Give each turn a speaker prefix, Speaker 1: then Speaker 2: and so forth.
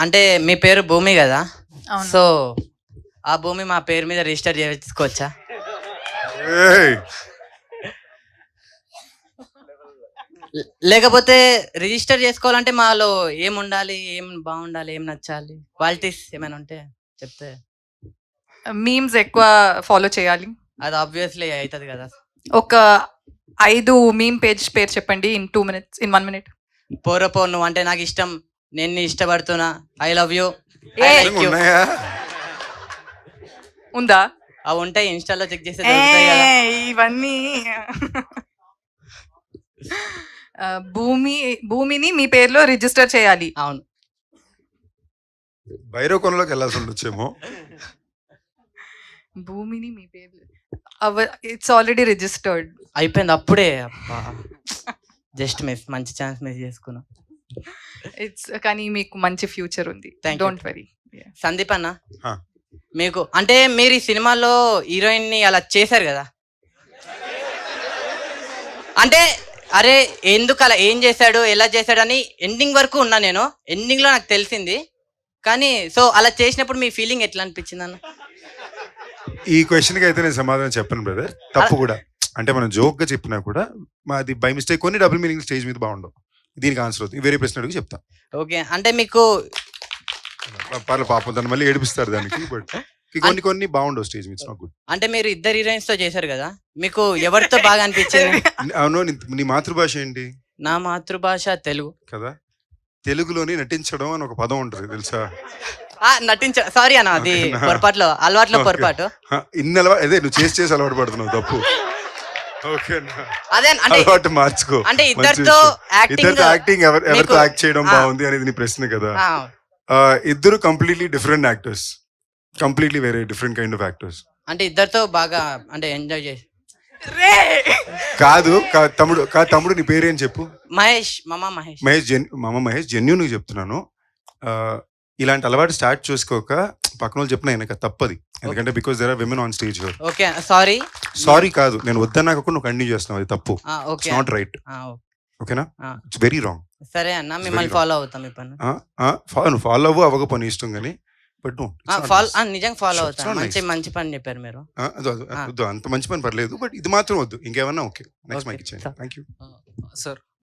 Speaker 1: అంటే మీ పేరు భూమి కదా,
Speaker 2: అవును.
Speaker 1: సో ఆ భూమి మా పేరు మీద రిజిస్టర్ చేసుకోవచ్చా? లేకపోతే రిజిస్టర్ చేసుకోవాలంటే మాలో ఏం ఉండాలి, ఏం బాగుండాలి, ఏం నచ్చాలి, క్వాలిటీస్ ఏమైనా ఉంటే చెప్తే.
Speaker 2: మీమ్స్ ఎక్కువ ఫాలో చేయాలి.
Speaker 1: అది ఆబ్వియస్లీ అవుతుంది కదా.
Speaker 2: ఒక 5 మీమ్ పేరు చెప్పండి ఇన్ 2 minutes, ఇన్ 1 minute.
Speaker 1: పోరపో నువ్వు అంటే నాకు ఇష్టం, నేను నీ ఇష్టపడుతున్నా, ఐ లవ్ యూ,
Speaker 3: ఉన్నాయా?
Speaker 2: ఉందా?
Speaker 1: అవి ఉంటాయి, ఇన్స్టాలో చెక్ చేస్తే దొరుకుతాయి కదా.
Speaker 2: ఇవన్నీ భూమిని మీ పేరులో రిజిస్టర్ చేయాలి.
Speaker 1: అవును.
Speaker 3: భైరవకొండలోకి వెళ్ళాల్సి ఉండొచ్చేమో.
Speaker 2: భూమిని మీ పేరు ఇట్స్ ఆల్రెడీ రిజిస్టర్డ్.
Speaker 1: అయిపోయింది అప్పుడే. జస్ట్ మిస్, మంచి ఛాన్స్ మిస్ చేసుకున్నా.
Speaker 2: కానీ మీకు మంచి ఫ్యూచర్ ఉంది,
Speaker 1: Thank you.
Speaker 2: Don't worry.
Speaker 1: Sandeep అన్న,
Speaker 3: హా.
Speaker 1: మీకు అంటే మీరు ఈ సినిమాలో హీరోయిన్ ని అలా చేశారు కదా, అంటే అరే ఎందుకు అలా, ఏం చేశాడు, ఎలా చేశాడు అని ఎండింగ్ వరకు ఉన్నా నేను. ఎండింగ్ లో నాకు తెలిసింది, కానీ సో అలా చేసినప్పుడు మీ ఫీలింగ్ ఎట్లా అనిపించింది అన్న?
Speaker 3: ఈ క్వశ్చన్కి అయితే నేను సమాధానం చెప్పను బ్రదర్. తప్పు కూడా, అంటే మనం జోక్ గా చెప్పినా కూడా మాది బై మిస్టేక్ కొన్ని డబుల్ మీనింగ్ స్టేజ్ మీద బాగుండవు. దీనికి ఆన్సర్ అవుతుంది, వేరే ప్రశ్న అడుగు చెప్తా.
Speaker 1: ఓకే, అంటే మీకు
Speaker 3: పర్లేదు, పాపం దాన్ని మళ్ళీ ఏడిపిస్తారు దానికి. బట్ కొన్ని బాగుండవు స్టేజ్ మీద. గుడ్.
Speaker 1: అంటే మీరు ఇద్దరు హీరోయిన్స్ తో చేశారు కదా, మీకు ఎవరితో బాగా అనిపించింది?
Speaker 3: అవును, నీ మాతృభాష ఏంటి?
Speaker 1: నా మాతృభాష తెలుగు
Speaker 3: కదా. తెలుగులోని నటించడం అని ఒక పదం ఉంటుంది తెలుసా?
Speaker 1: సారీ అన్న, అది పొరపాట్లో, అలవాట్లో పొరపాటు.
Speaker 3: ఇన్ని అదే నువ్వు చేసి అలవాటు పడుతున్నావు, తప్పు.
Speaker 1: అదే అంటే
Speaker 3: అలవాటు మార్చుకో.
Speaker 1: అంటే ఇద్దరితో
Speaker 3: యాక్టింగ్ ఎవరితో యాక్ట్ చేయడం బాగుంది అనేది నీ ప్రశ్న కదా. ఇద్దరు కంప్లీట్లీ డిఫరెంట్ యాక్టర్స్, కంప్లీట్లీ వేరే డిఫరెంట్ కైండ్ ఆఫ్ యాక్టర్స్.
Speaker 1: అంటే ఇద్దరితో బాగా అంటే ఎంజాయ్ చేసి.
Speaker 3: కాదు తమ్ముడు, నీ పేరేం చెప్పు?
Speaker 1: మహేష్,
Speaker 3: మామ మహేష్. జెన్యూన్ చెప్తున్నాను, ఇలాంటి అలవాటు స్టార్ట్ చేసుకోక పక్కన వాళ్ళు చెప్పిన ఆయనక తప్పది. ఎందుకంటే because there are women on stage.
Speaker 1: Okay, sorry కాదు, నేను వద్దన్నాక నువ్వు కంటిన్యూ చేస్తున్నావు, అది తప్పు. It's not right. ఓకేనా? It's very wrong. సరే అన్న, మిమ్మల్ని ఫాలో అవుతాం. మీ పని
Speaker 3: నువ్వు ఫాలో అవ్వక పని ఇష్టం కానీ, బట్
Speaker 1: నిజంగా ఫాలో అవుతాం. మంచి పని చెప్పారు మీరు.
Speaker 3: అంత మంచి పని పర్లేదు, బట్ ఇది మాత్రం వద్దు, ఇంకేమన్నా ఓకే. నెక్స్ట్ మైక్ ఇచ్చేయండి. Thank you
Speaker 4: sir.